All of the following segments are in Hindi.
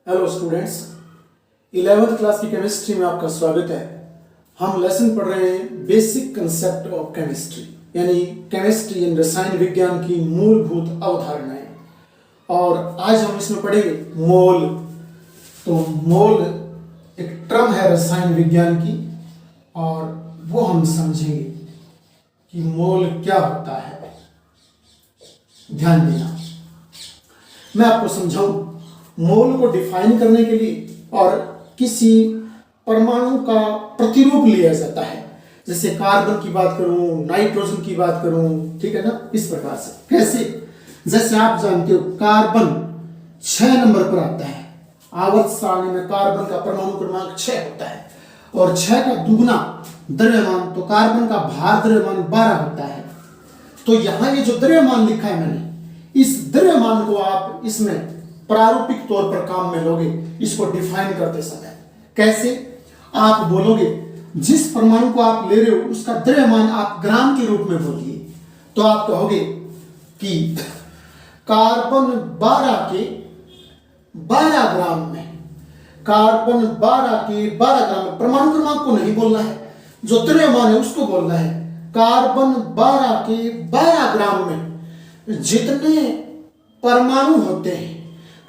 हेलो स्टूडेंट्स, 11th क्लास की केमिस्ट्री में आपका स्वागत है। हम लेसन पढ़ रहे हैं बेसिक कंसेप्ट ऑफ केमिस्ट्री, यानी केमिस्ट्री यानी रसायन विज्ञान की मूलभूत अवधारणाएं। और आज हम इसमें पढ़ेंगे मोल। तो मोल एक टर्म है रसायन विज्ञान की, और वो हम समझेंगे कि मोल क्या होता है। ध्यान देना, मैं आपको समझाऊं। मोल को डिफाइन करने के लिए और किसी परमाणु का प्रतिरूप लिया जाता है। जैसे कार्बन की बात करूं, नाइट्रोजन की बात करूं, ठीक है ना, इस प्रकार से। कैसे? जैसे आप जानते हो कार्बन 6 नंबर पर आता है। आवर्त सारणी में कार्बन का परमाणु क्रमांक 6 होता है, और 6 का दुगना द्रव्यमान, तो कार्बन का भार द्रव्यमान 12 होता है। तो यहां ये जो द्रव्यमान लिखा है मैंने, इस द्रव्यमान को आप इसमें प्रारूपिक तौर पर काम में लोगे, इसको डिफाइन करते समय। कैसे? आप बोलोगे, जिस परमाणु को आप ले रहे हो उसका द्रव्यमान आप ग्राम के रूप में बोलिए। तो आप कहोगे कि कार्बन 12 के 12 ग्राम में, कार्बन 12 के 12 ग्राम में, परमाणु क्रमांक को नहीं बोलना है, जो द्रव्यमान है उसको बोलना है। कार्बन 12 के 12 ग्राम में जितने परमाणु होते हैं,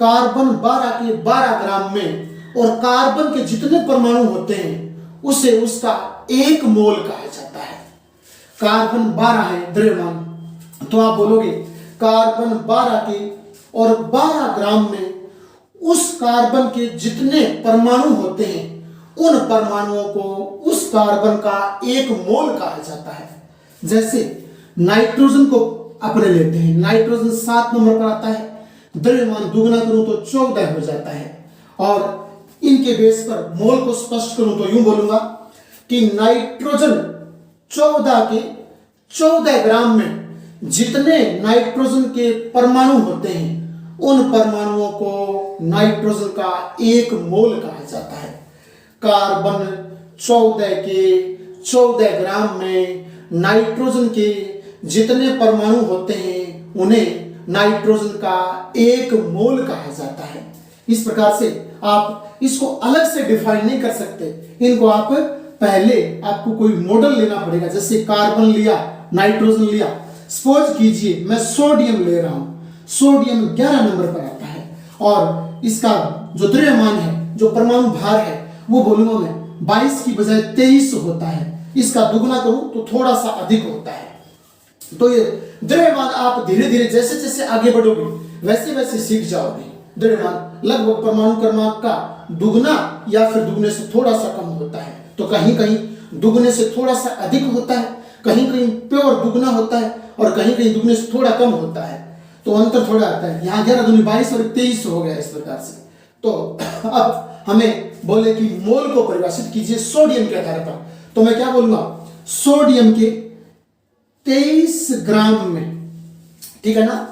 कार्बन 12 के 12 ग्राम में, और कार्बन के जितने परमाणु होते हैं उसे उसका एक मोल कहा जाता है। कार्बन 12 है द्रव्यमान, तो आप बोलोगे कार्बन 12 के और 12 ग्राम में उस कार्बन के जितने परमाणु होते हैं, उन परमाणुओं को उस कार्बन का एक मोल कहा जाता है। जैसे नाइट्रोजन को अपने लेते हैं, नाइट्रोजन 7 नंबर पर आता है, द्रव्यमान दुगना करूं तो 14 हो जाता है। और इनके बेस पर मोल को स्पष्ट करूं तो यूं बोलूंगा कि नाइट्रोजन 14 के 14 ग्राम में जितने नाइट्रोजन के परमाणु होते हैं, उन परमाणुओं को नाइट्रोजन का एक मोल कहा जाता है। कार्बन 14 के 14 ग्राम में नाइट्रोजन के जितने परमाणु होते हैं, उन्हें नाइट्रोजन का एक मोल कहा जाता है। इस प्रकार से आप इसको अलग से डिफाइन नहीं कर सकते, इनको आप पहले आपको कोई मॉडल लेना पड़ेगा। जैसे कार्बन लिया, नाइट्रोजन लिया, सपोज कीजिए मैं सोडियम ले रहा हूं, सोडियम 11 नंबर पर आता है, और इसका जो द्रव्यमान है, जो परमाणु भार है, वो बोलूंगा मैं 22 की बजाय 23 होता है। इसका दुगना करूं तो थोड़ा सा अधिक होता है। तो ये द्रव्यमान आप धीरे धीरे जैसे जैसे आगे बढ़ोगे वैसे वैसे सीख जाओगे। द्रव्यमान लगभग परमाणु क्रमांक का दुगना या फिर दुगने से थोड़ा सा कम होता है। तो कहीं कहीं दुगने से थोड़ा सा अधिक होता है, कहीं कहीं प्योर दुगना होता है, और कहीं कहीं दुगने से थोड़ा कम होता है। तो अंतर थोड़ा आता है। यहाँ 11 दूनी 22 और 23 हो गया इस प्रकार से। तो अब हमें बोले कि मोल को परिभाषित कीजिए सोडियम के आधार पर। तो मैं क्या बोलूंगा, सोडियम के 23 ग्राम में, ठीक है ना,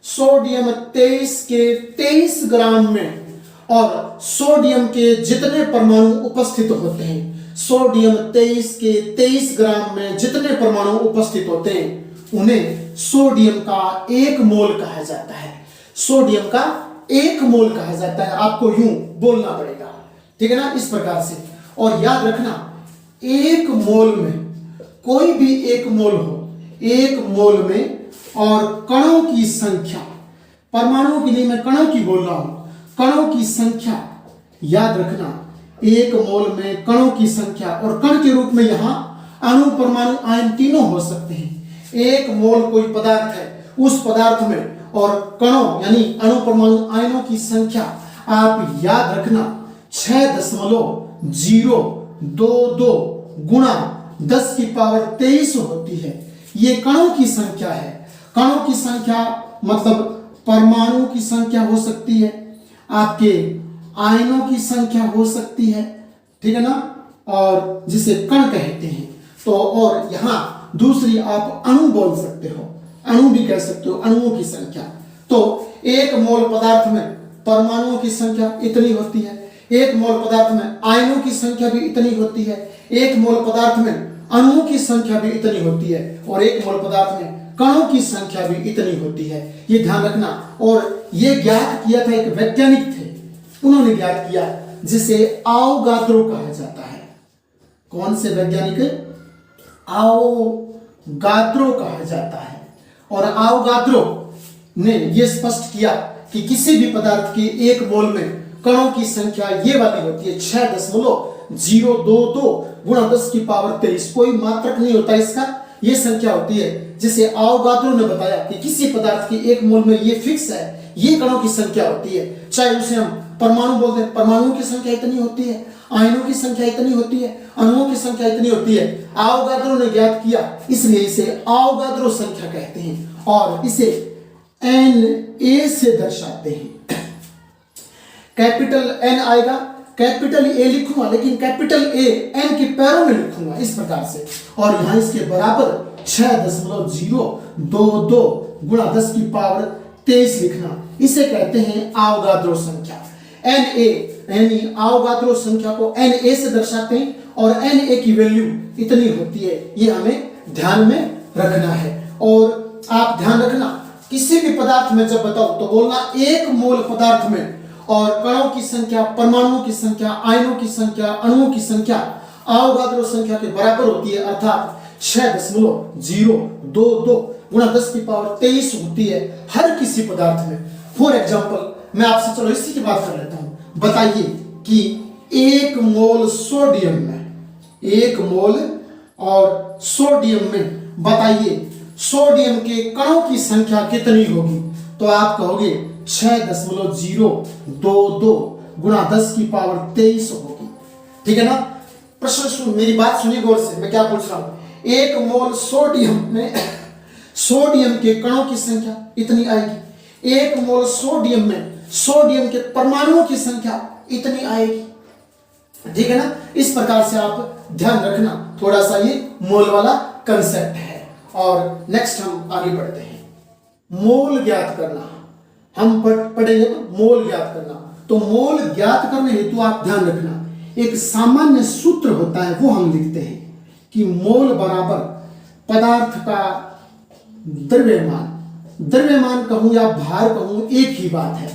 सोडियम 23 के 23 ग्राम में, और सोडियम के जितने परमाणु उपस्थित होते हैं, सोडियम 23 के 23 ग्राम में जितने परमाणु उपस्थित होते हैं, उन्हें सोडियम का एक मोल कहा जाता है। सोडियम का एक मोल कहा जाता है, आपको यूं बोलना पड़ेगा, ठीक है ना, इस प्रकार से। और याद रखना, एक मोल में कोई भी एक मोल हो, एक मोल में, और कणों की संख्या, परमाणुओं के लिए मैं कणों की बोल रहा हूं, कणों की संख्या याद रखना, एक मोल में कणों की संख्या, और कण के रूप में यहां अणु परमाणु आयन तीनों हो सकते हैं। एक मोल कोई पदार्थ है, उस पदार्थ में और कणों यानी अणु परमाणु आयनों की संख्या आप याद रखना 6.022 गुणा 10 की पावर 23 होती है। ये कणों की संख्या है। कणों की संख्या मतलब परमाणु की संख्या हो सकती है, आपके आयनों की संख्या हो सकती है, ठीक है ना, और जिसे कण कहते हैं। तो और यहां दूसरी आप अणु बोल सकते हो, अणु भी कह सकते हो, अणुओं की संख्या। तो एक मोल पदार्थ में परमाणुओं की संख्या इतनी होती है, एक मोल पदार्थ में आयनों की संख्या भी इतनी होती है, एक मोल पदार्थ में अणुओं की संख्या भी इतनी होती है, और एक मोल पदार्थ में कणों की संख्या भी इतनी होती है। ये ध्यान रखना। और ये ज्ञात किया था, एक वैज्ञानिक थे, उन्होंने ज्ञात किया, जिसे आवोगाद्रो कहा जाता है। कौन से वैज्ञानिक? आवोगाद्रो कहा जाता है। और आवोगाद्रो ने यह स्पष्ट किया कि किसी भी पदार्थ के एक मोल में कणों की संख्या ये वाली होती है 6.022 गुणा 10 की पावर 23। कोई मात्रक नहीं होता इसका, ये संख्या होती है, जिसे आवोगाद्रो ने बताया कि किसी पदार्थ के एक मोल में ये फिक्स है, ये कणों की संख्या होती है। चाहे उसे हम परमाणु बोलते हैं, परमाणुओं की संख्या इतनी होती है, आयनों की संख्या इतनी होती है, अणुओं की संख्या इतनी होती है। आवोगाद्रो ने ज्ञात किया, इसलिए इसे आवोगाद्रो संख्या कहते हैं और इसे Na से दर्शाते हैं। कैपिटल N आएगा, कैपिटल A लिखूंगा, लेकिन कैपिटल A N के पैरों में लिखूंगा इस प्रकार से, और यहां इसके बराबर 6.022 गुणा 10 की पावर 23 लिखना। इसे कहते हैं आवोगाद्रो संख्या। Na यानी आवोगाद्रो संख्या को Na से दर्शाते हैं और Na की वैल्यू इतनी होती है, ये हमें ध्यान में रखना है। और आप ध्यान रखना, किसी भी पदार्थ में जब बताओ तो बोलना एक मोल पदार्थ में और कणों की संख्या, परमाणुओं की संख्या, आयनों की संख्या, अणुओं की संख्या आवोगाद्रो संख्या के बराबर होती है, अर्थात 6.022 गुणा 10 की पावर 23 होती है हर किसी पदार्थ में। फॉर एग्जाम्पल मैं आपसे चलो इसी की बात कर लेता हूं। बताइए कि एक मोल सोडियम में, एक मोल और सोडियम में बताइए सोडियम के कणों की संख्या कितनी होगी? तो आप कहोगे 6.022 गुणा 10 की पावर 23 होगी। ठीक है ना? प्रश्न सुन, मेरी बात सुनिए गौर से, मैं क्या पूछ रहा हूं। एक मोल सोडियम में सोडियम के कणों की संख्या इतनी आएगी, एक मोल सोडियम में सोडियम के परमाणुओं की संख्या इतनी आएगी। ठीक है ना? इस प्रकार से आप ध्यान रखना, थोड़ा सा ये मोल वाला कंसेप्ट है। और नेक्स्ट हम आगे बढ़ते हैं। मोल ज्ञात करना, हम पढ़ेंगे मोल ज्ञात करना। तो मोल ज्ञात करने हेतु आप ध्यान रखना, एक सामान्य सूत्र होता है, वो हम लिखते हैं कि मोल बराबर पदार्थ का द्रव्यमान, द्रव्यमान कहूं या भार कहूं एक ही बात है।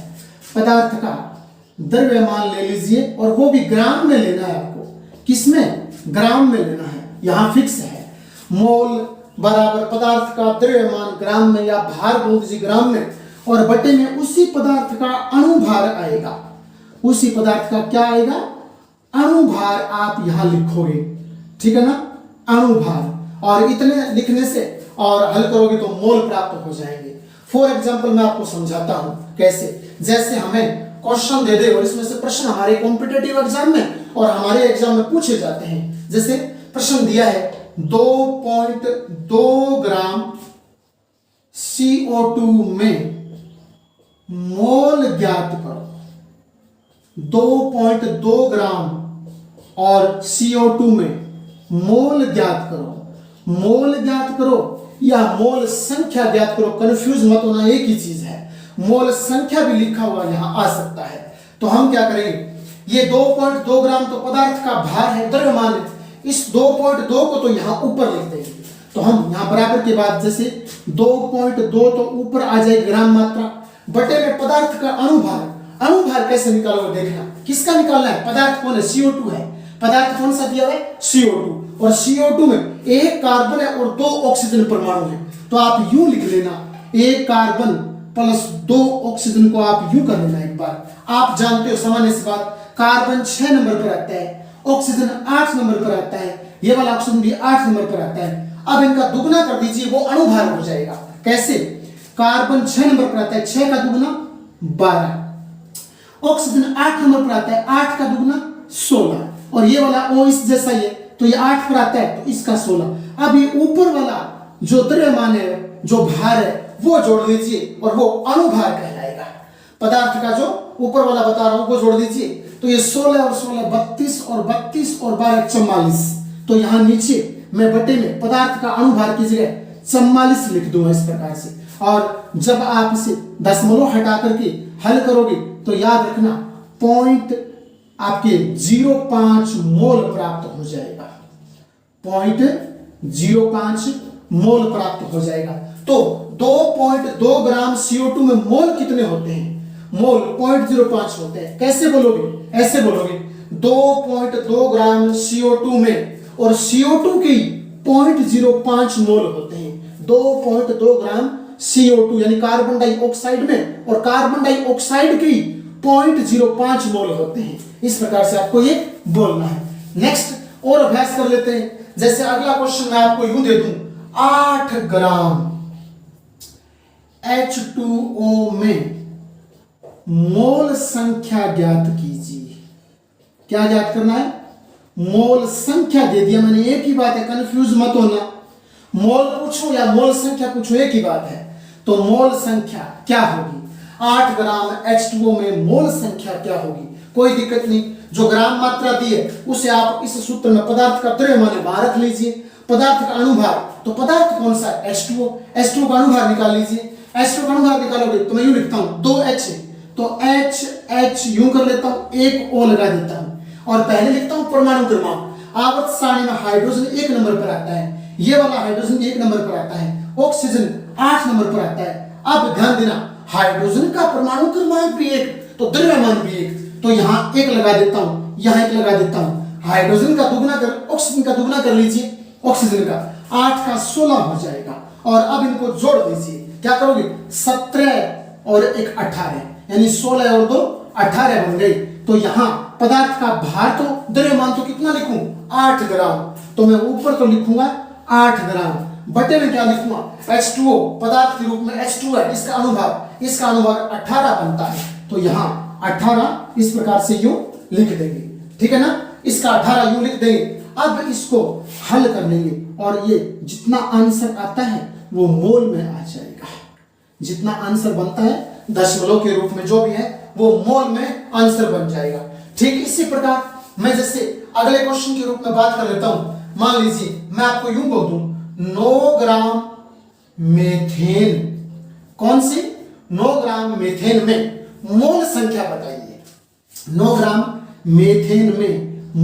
पदार्थ का द्रव्यमान ले लीजिए और वो भी ग्राम में लेना है आपको। किसमें? ग्राम में लेना है, यहां फिक्स है। मोल बराबर पदार्थ का द्रव्यमान ग्राम में, या भार बोल दीजिए ग्राम में, और बटे में उसी पदार्थ का अणुभार आएगा। उसी पदार्थ का क्या आएगा? अणुभार आप यहां लिखोगे। ठीक है ना? अणुभार, और इतने लिखने से और हल करोगे तो मोल प्राप्त हो जाएंगे। फॉर एग्जाम्पल मैं आपको समझाता हूं कैसे। जैसे हमें क्वेश्चन दे दे और इसमें से प्रश्न हमारे कॉम्पिटिटिव एग्जाम में और हमारे एग्जाम में पूछे जाते हैं। जैसे प्रश्न दिया है 2.2 ग्राम CO2 में मोल ज्ञात करो। 2.2 ग्राम और CO2 में मोल ज्ञात करो। मोल ज्ञात करो या मोल संख्या ज्ञात करो, कंफ्यूज मत होना, एक ही चीज है। मोल संख्या भी लिखा हुआ यहां आ सकता है। तो हम क्या करेंगे, ये 2.2 ग्राम तो पदार्थ का भार है, द्रव्यमान है, इस 2.2 को तो यहां ऊपर लिख देंगे। तो हम यहां बराबर के बाद जैसे 2.2 तो ऊपर आ जाएगी ग्राम मात्रा, बटे में पदार्थ का अणुभार। अणुभार कैसे निकालोगे देखना, किसका निकालना है? पदार्थ कौन है? CO2 है। पदार्थ कौन सा दिया है? CO2, और CO2 में एक कार्बन है और 2 ऑक्सीजन परमाणु है। तो आप यूं लिख लेना, एक कार्बन प्लस 2 ऑक्सीजन को आप यूं कर लेना। एक बार आप जानते हो सामान्य सी बात, कार्बन 6 नंबर पर आता है, ऑक्सीजन 8 नंबर पर आता है, ये वाला ऑक्सीजन भी 8 नंबर पर आता है। अब इनका दुगना कर दीजिए, वो अणुभार हो जाएगा। कैसे? कार्बन 6 नंबर पर आता है, 6 का दुगना 12, ऑक्सीजन 8 नंबर पर आता है, 8 का दुगना 16, और ये वाला O इस जैसा ही है तो ये 8 पर आता है तो इसका 16। अब ये ऊपर वाला जो द्रव्यमान है, जो भार है, वो जोड़ दीजिए और वो अणुभार कहलाएगा। पदार्थ का जो ऊपर वाला बता रहा हूं वो जोड़ दीजिए, तो ये 16 और 16 32 और 32 और 12 44। तो यहां नीचे मैं बटे में पदार्थ का अणुभार की जगह 44 लिख दूंगा इस प्रकार से। और जब आप इसे दशमलव हटा करके हल करोगे तो याद रखना पॉइंट आपके 0.5 मोल प्राप्त हो जाएगा। 0.05 मोल प्राप्त हो जाएगा। तो 2.2 ग्राम CO2 में मोल कितने होते हैं? मोल 0.05 होते हैं। कैसे बोलोगे? ऐसे बोलोगे 2.2 ग्राम CO2 में, और CO2 की 0.05 मोल होते हैं। 2.2 ग्राम CO2 यानी कार्बन डाइऑक्साइड में, और कार्बन डाइऑक्साइड की 0.05 मोल होते हैं। इस प्रकार से आपको ये बोलना है। नेक्स्ट और अभ्यास कर लेते हैं। जैसे अगला क्वेश्चन मैं आपको यूं दे दूं, 8 ग्राम H2O में मोल संख्या ज्ञात कीजिए। क्या ज्ञात करना है? मोल संख्या दे दिया मैंने, एक ही बात है, कंफ्यूज मत होना। मोल पूछो या मोल संख्या पूछो, एक ही बात है। तो मोल संख्या क्या होगी? 8 ग्राम H2O में मोल संख्या क्या होगी? कोई दिक्कत नहीं, जो ग्राम मात्रा दी है उसे आप इस सूत्र में पदार्थ का द्रव्यमान बाहर रख लीजिए। पदार्थ का अनुभार, तो पदार्थ कौन सा है? H2O। H2O का अनुभार निकाल लीजिए। H2O का अनुभार निकालोगे तो मैं यूं लिखता हूं 2H, तो H यूं कर लेता हूं, एक O लगा देता हूं, और पहले लिखता हूं परमाणु क्रमांक। आवर्त सारणी में हाइड्रोजन 1 नंबर पर आता है, ये वाला हाइड्रोजन 1 नंबर पर आता है, ऑक्सीजन 8 नंबर पर आता है। अब ध्यान देना, हाइड्रोजन का परमाणु क्रमांक भी 1, तो द्रव्यमान भी 1, तो यहां 1 लगा देता हूं, यहां 1 लगा देता हूं। हाइड्रोजन का दुगना कर, ऑक्सीजन का दुगना कर लीजिए, ऑक्सीजन का 8 का 16 हो जाएगा। और अब इनको जोड़ दीजिए। क्या करोगे? 17 और 1 18, यानी 16 और 2 18 बन गई। तो यहां पदार्थ का भार तो द्रव्यमान तो कितना लिखूं? 8 ग्राम। तो मैं ऊपर तो लिखूंगा 8 ग्राम, बटे में क्या लिखूंगा? H2O, पदार्थ के रूप में H2 है, इसका अनुभाग 18 बनता है। तो यहां 18 इस प्रकार से यूं लिख देंगे, ठीक है ना? इसका 18 यूं लिख देंगे। अब इसको हल कर लेंगे, और ये जितना आंसर आता है वो मोल में आ जाएगा। जितना आंसर बनता है दशमलव के रूप में जो भी है वो मोल में आंसर बन जाएगा। ठीक इसी प्रकार मैं जैसे अगले क्वेश्चन के रूप में बात कर लेता हूं। मान लीजिए मैं आपको यूं बोल दूं 9 ग्राम मेथेन, कौन सी? 9 ग्राम मेथेन में मोल संख्या बताइए। 9 ग्राम मेथेन में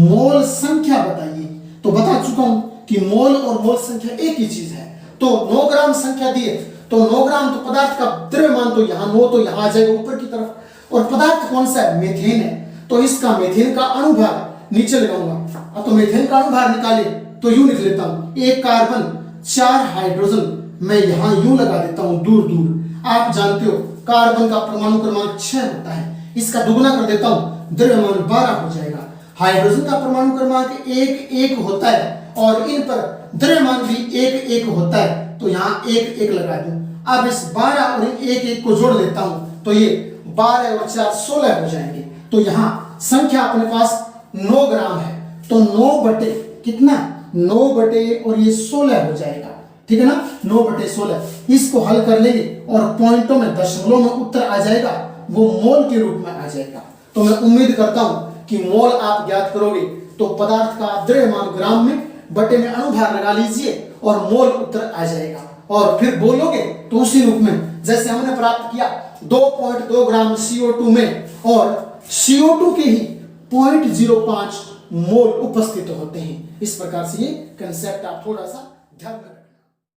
मोल संख्या बताइए। तो बता चुका हूं कि मोल और मोल संख्या एक ही चीज है। तो 9 ग्राम संख्या दी है, तो 9 ग्राम तो पदार्थ का द्रव्यमान, तो यहां 9 तो यहां आ जाएगा ऊपर की तरफ, और पदार्थ कौन सा है? मेथेन है। तो इसका मेथेन का अणुभार नीचे लगाऊंगा। अब तो मेथेन का अणुभार निकाले तो यूं लिख लेता हूं, 1 कार्बन 4 हाइड्रोजन, मैं यहां यूं लगा देता हूं दूर दूर। आप जानते हो कार्बन का परमाणु क्रमांक 6 होता है, इसका दुगुना कर देता हूं, द्रव्यमान 12 हो जाएगा। हाइड्रोजन का परमाणु क्रमांक 1 होता है, और इन पर द्रव्यमान भी 1 होता है, तो यहां 1 लगा दूं। अब इस 12 और 1 को जोड़ देता हूं, तो ये 12 और 4 16 हो जाएंगे। तो यहां संख्या अपने पास 9 ग्राम है, तो 9 बटे कितना? 9 बटे और ये 16 हो जाएगा, ठीक है ना? 9 बटे 16 इसको हल कर लेंगे, और पॉइंटों में दशमलव में उत्तर आ जाएगा, वो मोल के रूप में आ जाएगा। तो मैं उम्मीद करता हूं कि मोल आप ज्ञात करोगे। तो पदार्थ का द्रव्यमान ग्राम में, बटे में अणुभार लगा लीजिए, और मोल उत्तर आ जाएगा। और फिर बोलोगे तो उसी रूप में जैसे हमने प्राप्त किया 2.2 ग्राम CO2 में, और CO2 के ही 0.05 मोल उपस्थित होते हैं। इस प्रकार से ये कंसेप्ट आप थोड़ा सा ध्यान रखें।